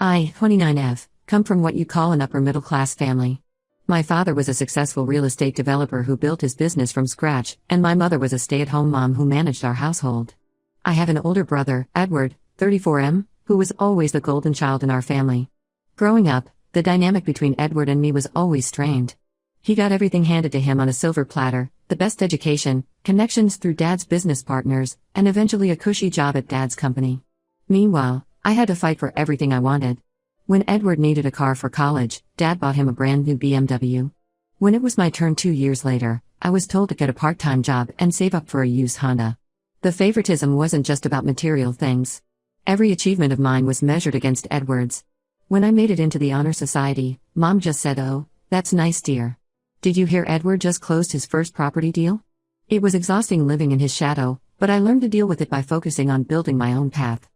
I, 29F, come from what you call an upper-middle-class family. My father was a successful real estate developer who built his business from scratch, and my mother was a stay-at-home mom who managed our household. I have an older brother, Edward, 34M, who was always the golden child in our family. Growing up, the dynamic between Edward and me was always strained. He got everything handed to him on a silver platter, the best education, connections through Dad's business partners, and eventually a cushy job at Dad's company. Meanwhile, I had to fight for everything I wanted. When Edward needed a car for college, Dad bought him a brand new BMW. When it was my turn 2 years later, I was told to get a part-time job and save up for a used Honda. The favoritism wasn't just about material things. Every achievement of mine was measured against Edward's. When I made it into the honor society, Mom just said, "Oh, that's nice, dear. Did you hear Edward just closed his first property deal?" It was exhausting living in his shadow, but I learned to deal with it by focusing on building my own path.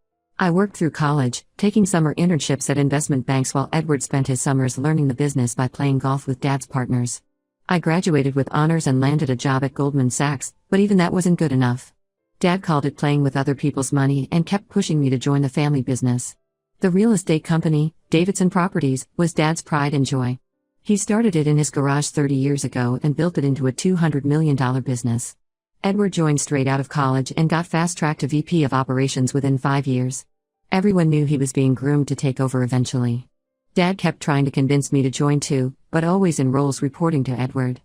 I worked through college, taking summer internships at investment banks while Edward spent his summers learning the business by playing golf with Dad's partners. I graduated with honors and landed a job at Goldman Sachs, but even that wasn't good enough. Dad called it playing with other people's money and kept pushing me to join the family business. The real estate company, Davidson Properties, was Dad's pride and joy. He started it in his garage 30 years ago and built it into a $200 million business. Edward joined straight out of college and got fast-tracked to VP of operations within 5 years. Everyone knew he was being groomed to take over eventually. Dad kept trying to convince me to join too, but always in roles reporting to Edward.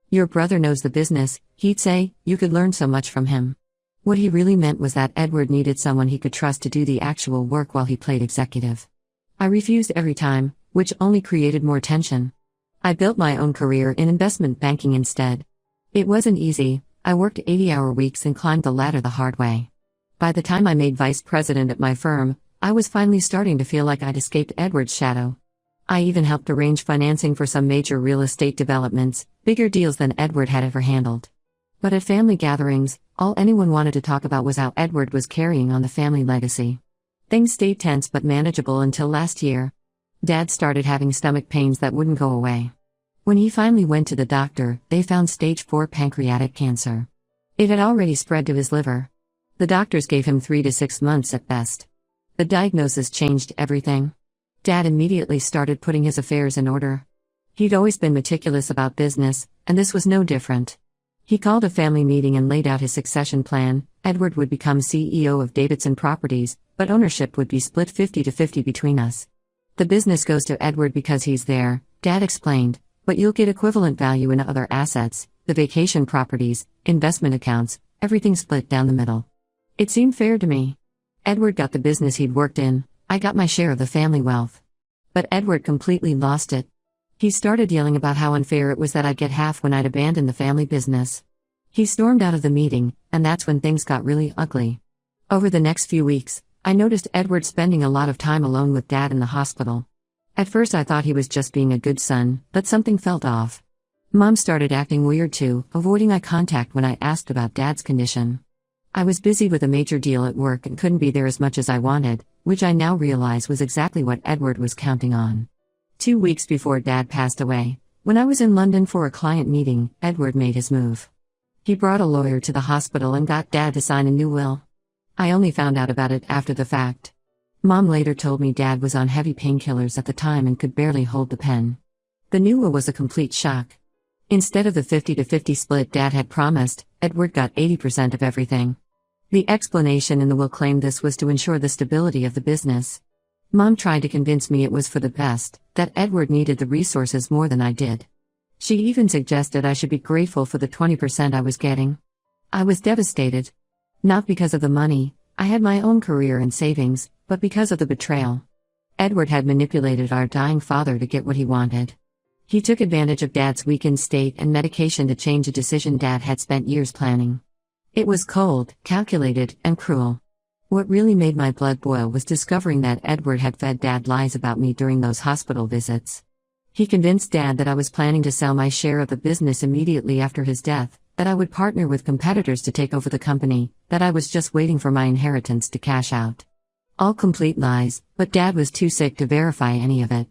"Your brother knows the business," he'd say, "you could learn so much from him." What he really meant was that Edward needed someone he could trust to do the actual work while he played executive. I refused every time, which only created more tension. I built my own career in investment banking instead. It wasn't easy. I worked 80-hour weeks and climbed the ladder the hard way. By the time I made vice president at my firm, I was finally starting to feel like I'd escaped Edward's shadow. I even helped arrange financing for some major real estate developments, bigger deals than Edward had ever handled. But at family gatherings, all anyone wanted to talk about was how Edward was carrying on the family legacy. Things stayed tense but manageable until last year. Dad started having stomach pains that wouldn't go away. When he finally went to the doctor, they found stage 4 pancreatic cancer. It had already spread to his liver. The doctors gave him 3 to 6 months at best. The diagnosis changed everything. Dad immediately started putting his affairs in order. He'd always been meticulous about business, and this was no different. He called a family meeting and laid out his succession plan. Edward would become CEO of Davidson Properties, but ownership would be split 50-50 between us. "The business goes to Edward because he's there," Dad explained, "but you'll get equivalent value in other assets, the vacation properties, investment accounts, everything split down the middle." It seemed fair to me. Edward got the business he'd worked in, I got my share of the family wealth. But Edward completely lost it. He started yelling about how unfair it was that I'd get half when I'd abandoned the family business. He stormed out of the meeting, and that's when things got really ugly. Over the next few weeks, I noticed Edward spending a lot of time alone with Dad in the hospital. At first I thought he was just being a good son, but something felt off. Mom started acting weird too, avoiding eye contact when I asked about Dad's condition. I was busy with a major deal at work and couldn't be there as much as I wanted, which I now realize was exactly what Edward was counting on. 2 weeks before Dad passed away, when I was in London for a client meeting, Edward made his move. He brought a lawyer to the hospital and got Dad to sign a new will. I only found out about it after the fact. Mom later told me Dad was on heavy painkillers at the time and could barely hold the pen. The new will was a complete shock. Instead of the 50-50 split Dad had promised, Edward got 80% of everything. The explanation in the will claimed this was to ensure the stability of the business. Mom tried to convince me it was for the best, that Edward needed the resources more than I did. She even suggested I should be grateful for the 20% I was getting. I was devastated. Not because of the money, I had my own career and savings, but because of the betrayal. Edward had manipulated our dying father to get what he wanted. He took advantage of Dad's weakened state and medication to change a decision Dad had spent years planning. It was cold, calculated, and cruel. What really made my blood boil was discovering that Edward had fed Dad lies about me during those hospital visits. He convinced Dad that I was planning to sell my share of the business immediately after his death, that I would partner with competitors to take over the company, that I was just waiting for my inheritance to cash out. All complete lies, but Dad was too sick to verify any of it.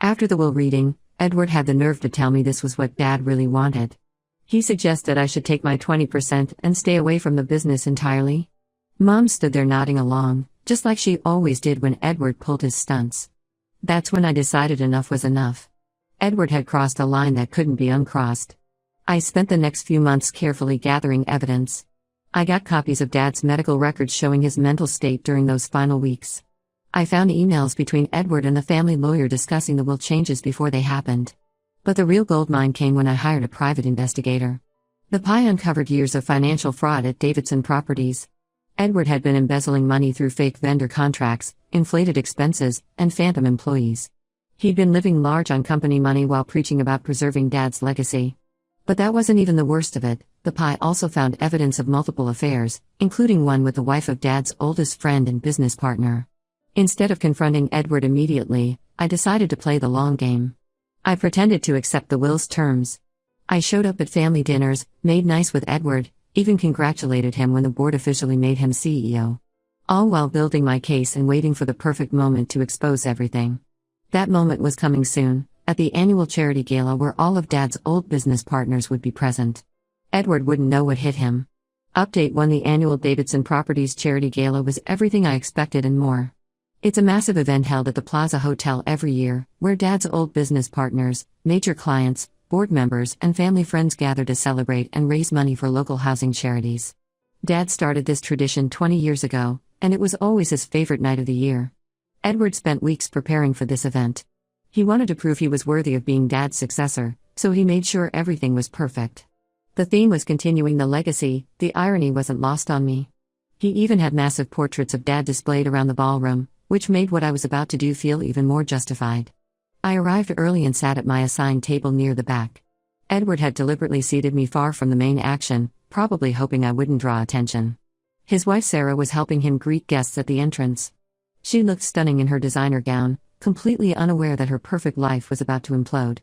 After the will reading, Edward had the nerve to tell me this was what Dad really wanted. He suggested I should take my 20% and stay away from the business entirely. Mom stood there nodding along, just like she always did when Edward pulled his stunts. That's when I decided enough was enough. Edward had crossed a line that couldn't be uncrossed. I spent the next few months carefully gathering evidence. I got copies of Dad's medical records showing his mental state during those final weeks. I found emails between Edward and the family lawyer discussing the will changes before they happened. But the real goldmine came when I hired a private investigator. The PI uncovered years of financial fraud at Davidson Properties. Edward had been embezzling money through fake vendor contracts, inflated expenses, and phantom employees. He'd been living large on company money while preaching about preserving Dad's legacy. But that wasn't even the worst of it. The PI also found evidence of multiple affairs, including one with the wife of Dad's oldest friend and business partner. Instead of confronting Edward immediately, I decided to play the long game. I pretended to accept the will's terms. I showed up at family dinners, made nice with Edward, even congratulated him when the board officially made him CEO. All while building my case and waiting for the perfect moment to expose everything. That moment was coming soon, at the annual charity gala where all of Dad's old business partners would be present. Edward wouldn't know what hit him. Update 1: The annual Davidson Properties charity gala was everything I expected and more. It's a massive event held at the Plaza Hotel every year, where Dad's old business partners, major clients, board members, and family friends gather to celebrate and raise money for local housing charities. Dad started this tradition 20 years ago, and it was always his favorite night of the year. Edward spent weeks preparing for this event. He wanted to prove he was worthy of being Dad's successor, so he made sure everything was perfect. The theme was continuing the legacy. The irony wasn't lost on me. He even had massive portraits of Dad displayed around the ballroom, which made what I was about to do feel even more justified. I arrived early and sat at my assigned table near the back. Edward had deliberately seated me far from the main action, probably hoping I wouldn't draw attention. His wife Sarah was helping him greet guests at the entrance. She looked stunning in her designer gown, completely unaware that her perfect life was about to implode.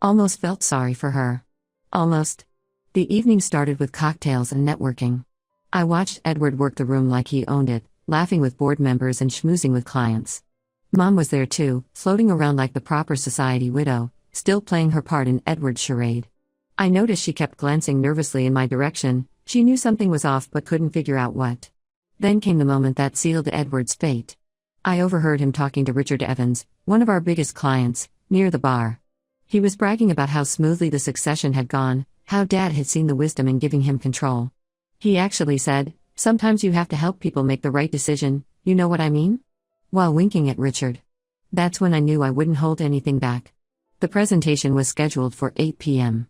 Almost felt sorry for her. Almost. The evening started with cocktails and networking. I watched Edward work the room like he owned it, laughing with board members and schmoozing with clients. Mom was there too, floating around like the proper society widow, still playing her part in Edward's charade. I noticed she kept glancing nervously in my direction. She knew something was off but couldn't figure out what. Then came the moment that sealed Edward's fate. I overheard him talking to Richard Evans, one of our biggest clients, near the bar. He was bragging about how smoothly the succession had gone, how Dad had seen the wisdom in giving him control. He actually said, "Sometimes you have to help people make the right decision, you know what I mean?" While winking at Richard. That's when I knew I wouldn't hold anything back. The presentation was scheduled for 8 p.m.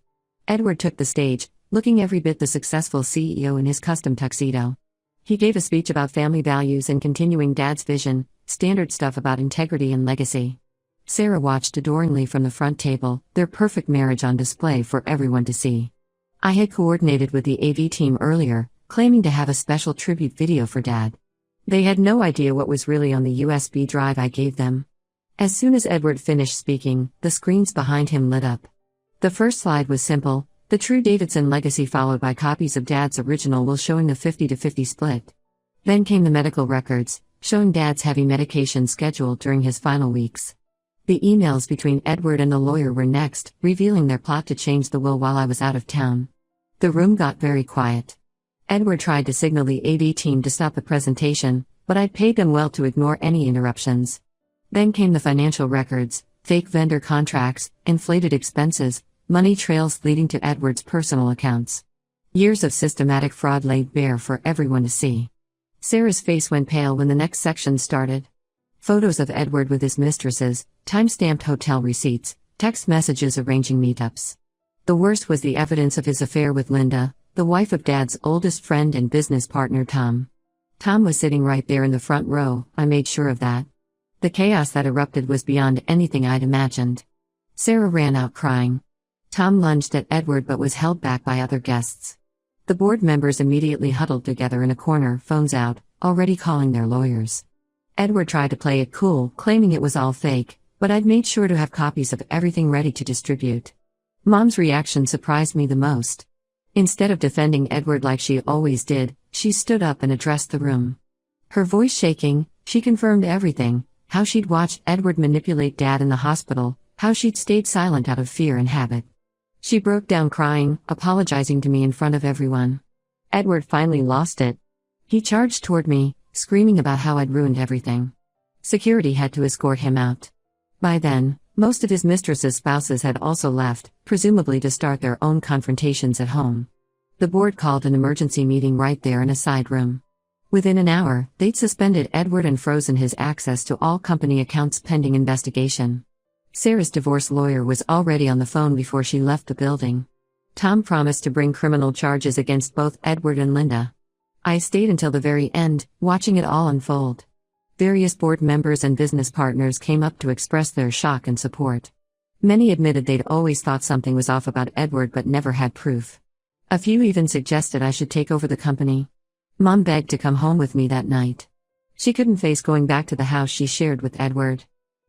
Edward took the stage, looking every bit the successful CEO in his custom tuxedo. He gave a speech about family values and continuing Dad's vision, standard stuff about integrity and legacy. Sarah watched adoringly from the front table, their perfect marriage on display for everyone to see. I had coordinated with the AV team earlier, claiming to have a special tribute video for Dad. They had no idea what was really on the USB drive I gave them. As soon as Edward finished speaking, the screens behind him lit up. The first slide was simple, the true Davidson legacy, followed by copies of Dad's original will showing the 50-50 split. Then came the medical records, showing Dad's heavy medication schedule during his final weeks. The emails between Edward and the lawyer were next, revealing their plot to change the will while I was out of town. The room got very quiet. Edward tried to signal the AV team to stop the presentation, but I'd paid them well to ignore any interruptions. Then came the financial records, fake vendor contracts, inflated expenses, money trails leading to Edward's personal accounts. Years of systematic fraud laid bare for everyone to see. Sarah's face went pale when the next section started. Photos of Edward with his mistresses, time-stamped hotel receipts, text messages arranging meetups. The worst was the evidence of his affair with Linda, the wife of Dad's oldest friend and business partner Tom. Tom was sitting right there in the front row, I made sure of that. The chaos that erupted was beyond anything I'd imagined. Sarah ran out crying. Tom lunged at Edward but was held back by other guests. The board members immediately huddled together in a corner, phones out, already calling their lawyers. Edward tried to play it cool, claiming it was all fake, but I'd made sure to have copies of everything ready to distribute. Mom's reaction surprised me the most. Instead of defending Edward like she always did, she stood up and addressed the room. Her voice shaking, she confirmed everything, how she'd watched Edward manipulate Dad in the hospital, how she'd stayed silent out of fear and habit. She broke down crying, apologizing to me in front of everyone. Edward finally lost it. He charged toward me, screaming about how I'd ruined everything. Security had to escort him out. By then, most of his mistress's spouses had also left, presumably to start their own confrontations at home. The board called an emergency meeting right there in a side room. Within an hour, they'd suspended Edward and frozen his access to all company accounts pending investigation. Sarah's divorce lawyer was already on the phone before she left the building. Tom promised to bring criminal charges against both Edward and Linda. I stayed until the very end, watching it all unfold. Various board members and business partners came up to express their shock and support. Many admitted they'd always thought something was off about Edward but never had proof. A few even suggested I should take over the company. Mom begged to come home with me that night. She couldn't face going back to the house she shared with Edward.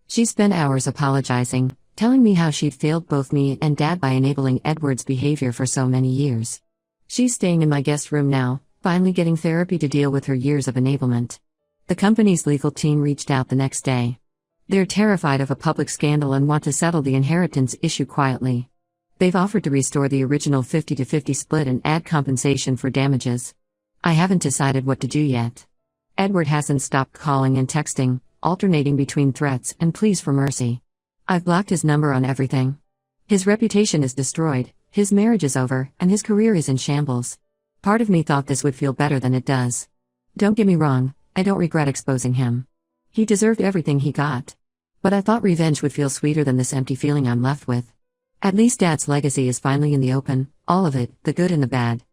She spent hours apologizing, telling me how she'd failed both me and Dad by enabling Edward's behavior for so many years. She's staying in my guest room now, finally getting therapy to deal with her years of enablement. The company's legal team reached out the next day. They're terrified of a public scandal and want to settle the inheritance issue quietly. They've offered to restore the original 50-50 split and add compensation for damages. I haven't decided what to do yet. Edward hasn't stopped calling and texting, alternating between threats and pleas for mercy. I've blocked his number on everything. His reputation is destroyed, his marriage is over, and his career is in shambles. Part of me thought this would feel better than it does. Don't get me wrong, I don't regret exposing him. He deserved everything he got. But I thought revenge would feel sweeter than this empty feeling I'm left with. At least Dad's legacy is finally in the open, all of it, the good and the bad.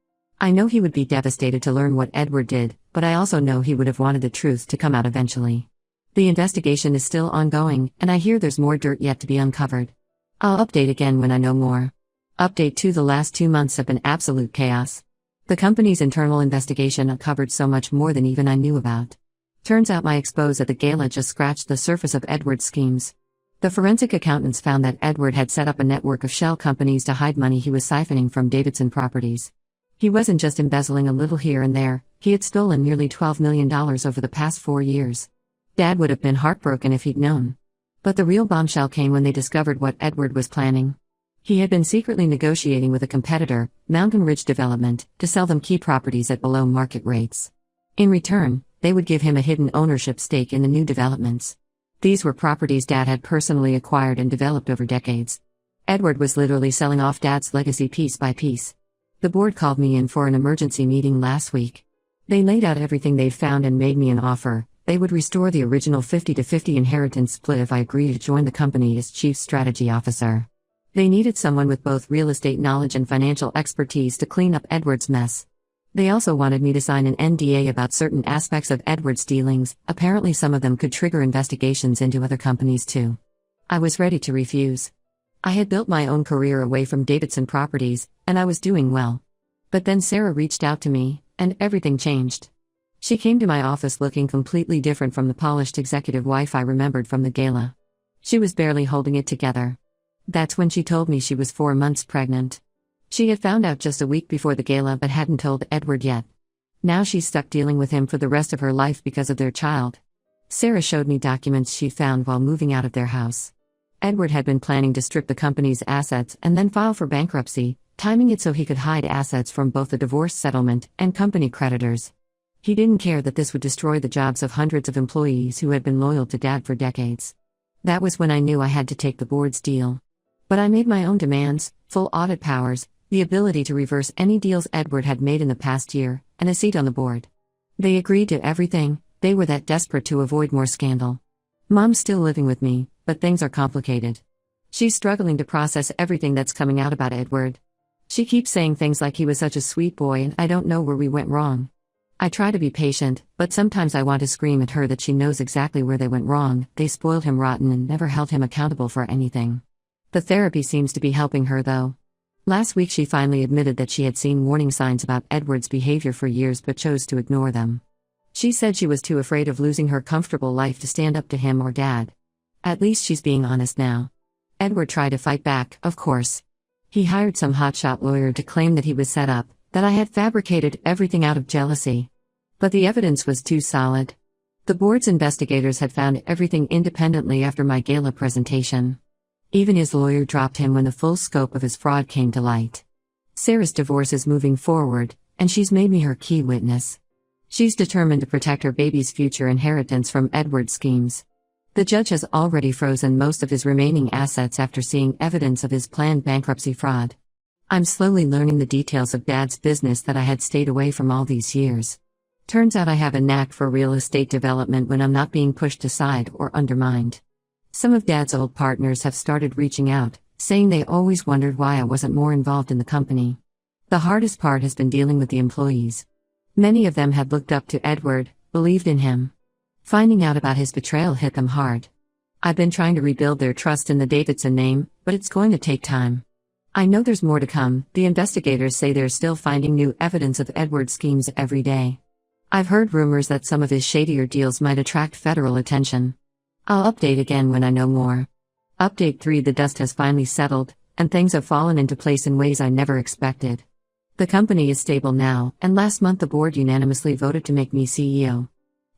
I know he would be devastated to learn what Edward did, but I also know he would have wanted the truth to come out eventually. The investigation is still ongoing, and I hear there's more dirt yet to be uncovered. I'll update again when I know more. Update 2: the last 2 months have been absolute chaos. The company's internal investigation uncovered so much more than even I knew about. Turns out my expose at the gala just scratched the surface of Edward's schemes. The forensic accountants found that Edward had set up a network of shell companies to hide money he was siphoning from Davidson Properties. He wasn't just embezzling a little here and there, he had stolen nearly $12 million over the past 4 years. Dad would have been heartbroken if he'd known. But the real bombshell came when they discovered what Edward was planning. He had been secretly negotiating with a competitor, Mountain Ridge Development, to sell them key properties at below market rates. In return, they would give him a hidden ownership stake in the new developments. These were properties Dad had personally acquired and developed over decades. Edward was literally selling off Dad's legacy piece by piece. The board called me in for an emergency meeting last week. They laid out everything they'd found and made me an offer. They would restore the original 50-50 inheritance split if I agreed to join the company as Chief Strategy Officer. They needed someone with both real estate knowledge and financial expertise to clean up Edward's mess. They also wanted me to sign an NDA about certain aspects of Edward's dealings. Apparently some of them could trigger investigations into other companies too. I was ready to refuse. I had built my own career away from Davidson Properties, and I was doing well. But then Sarah reached out to me, and everything changed. She came to my office looking completely different from the polished executive wife I remembered from the gala. She was barely holding it together. That's when she told me she was 4 months pregnant. She had found out just a week before the gala but hadn't told Edward yet. Now she's stuck dealing with him for the rest of her life because of their child. Sarah showed me documents she found while moving out of their house. Edward had been planning to strip the company's assets and then file for bankruptcy, timing it so he could hide assets from both the divorce settlement and company creditors. He didn't care that this would destroy the jobs of hundreds of employees who had been loyal to Dad for decades. That was when I knew I had to take the board's deal. But I made my own demands: full audit powers, the ability to reverse any deals Edward had made in the past year, and a seat on the board. They agreed to everything. They were that desperate to avoid more scandal. Mom's still living with me, but things are complicated. She's struggling to process everything that's coming out about Edward. She keeps saying things like he was such a sweet boy and I don't know where we went wrong. I try to be patient, but sometimes I want to scream at her that she knows exactly where they went wrong. They spoiled him rotten and never held him accountable for anything. The therapy seems to be helping her though. Last week she finally admitted that she had seen warning signs about Edward's behavior for years but chose to ignore them. She said she was too afraid of losing her comfortable life to stand up to him or Dad. At least she's being honest now. Edward tried to fight back, of course. He hired some hotshot lawyer to claim that he was set up, that I had fabricated everything out of jealousy. But the evidence was too solid. The board's investigators had found everything independently after my gala presentation. Even his lawyer dropped him when the full scope of his fraud came to light. Sarah's divorce is moving forward, and she's made me her key witness. She's determined to protect her baby's future inheritance from Edward's schemes. The judge has already frozen most of his remaining assets after seeing evidence of his planned bankruptcy fraud. I'm slowly learning the details of Dad's business that I had stayed away from all these years. Turns out I have a knack for real estate development when I'm not being pushed aside or undermined. Some of Dad's old partners have started reaching out, saying they always wondered why I wasn't more involved in the company. The hardest part has been dealing with the employees. Many of them had looked up to Edward, believed in him. Finding out about his betrayal hit them hard. I've been trying to rebuild their trust in the Davidson name, but it's going to take time. I know there's more to come. The investigators say they're still finding new evidence of Edward's schemes every day. I've heard rumors that some of his shadier deals might attract federal attention. I'll update again when I know more. Update 3: The dust has finally settled, and things have fallen into place in ways I never expected. The company is stable now, and last month the board unanimously voted to make me CEO.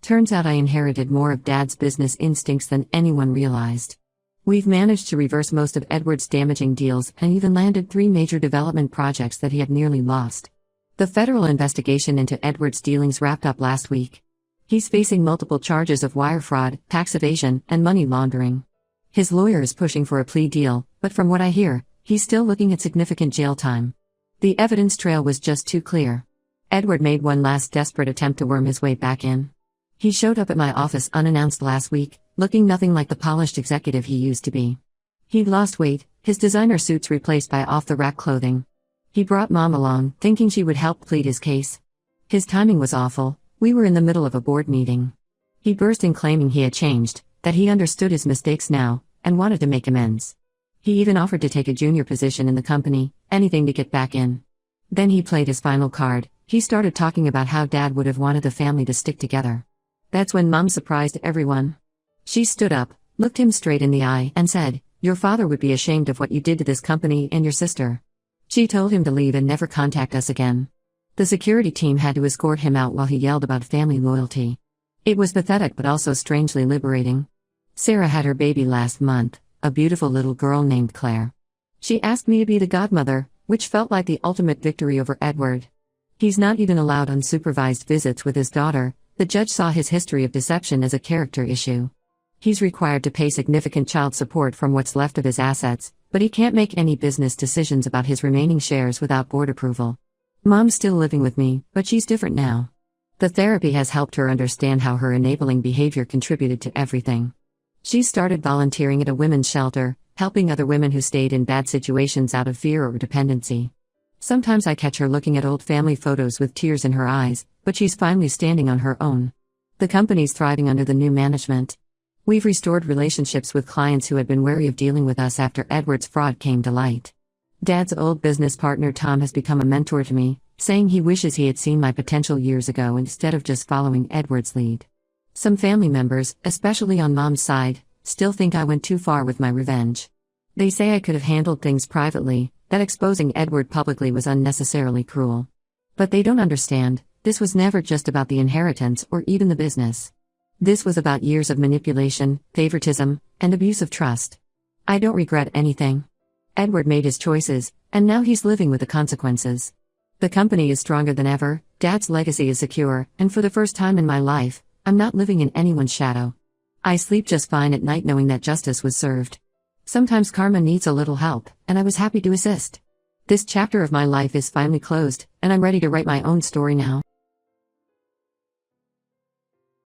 Turns out I inherited more of Dad's business instincts than anyone realized. We've managed to reverse most of Edward's damaging deals and even landed 3 major development projects that he had nearly lost. The federal investigation into Edward's dealings wrapped up last week. He's facing multiple charges of wire fraud, tax evasion, and money laundering. His lawyer is pushing for a plea deal, but from what I hear, he's still looking at significant jail time. The evidence trail was just too clear. Edward made one last desperate attempt to worm his way back in. He showed up at my office unannounced last week, looking nothing like the polished executive he used to be. He'd lost weight, his designer suits replaced by off-the-rack clothing. He brought Mom along, thinking she would help plead his case. His timing was awful. We were in the middle of a board meeting. He burst in claiming he had changed, that he understood his mistakes now, and wanted to make amends. He even offered to take a junior position in the company, anything to get back in. Then he played his final card. He started talking about how Dad would have wanted the family to stick together. That's when Mom surprised everyone. She stood up, looked him straight in the eye, and said, "Your father would be ashamed of what you did to this company and your sister." She told him to leave and never contact us again. The security team had to escort him out while he yelled about family loyalty. It was pathetic but also strangely liberating. Sarah had her baby last month, a beautiful little girl named Claire. She asked me to be the godmother, which felt like the ultimate victory over Edward. He's not even allowed unsupervised visits with his daughter. The judge saw his history of deception as a character issue. He's required to pay significant child support from what's left of his assets, but he can't make any business decisions about his remaining shares without board approval. Mom's still living with me, but she's different now. The therapy has helped her understand how her enabling behavior contributed to everything. She started volunteering at a women's shelter, helping other women who stayed in bad situations out of fear or dependency. Sometimes I catch her looking at old family photos with tears in her eyes, but she's finally standing on her own. The company's thriving under the new management. We've restored relationships with clients who had been wary of dealing with us after Edward's fraud came to light. Dad's old business partner Tom has become a mentor to me, saying he wishes he had seen my potential years ago instead of just following Edward's lead. Some family members, especially on Mom's side, still think I went too far with my revenge. They say I could have handled things privately, that exposing Edward publicly was unnecessarily cruel. But they don't understand, this was never just about the inheritance or even the business. This was about years of manipulation, favoritism, and abuse of trust. I don't regret anything. Edward made his choices, and now he's living with the consequences. The company is stronger than ever, Dad's legacy is secure, and for the first time in my life, I'm not living in anyone's shadow. I sleep just fine at night knowing that justice was served. Sometimes karma needs a little help, and I was happy to assist. This chapter of my life is finally closed, and I'm ready to write my own story now.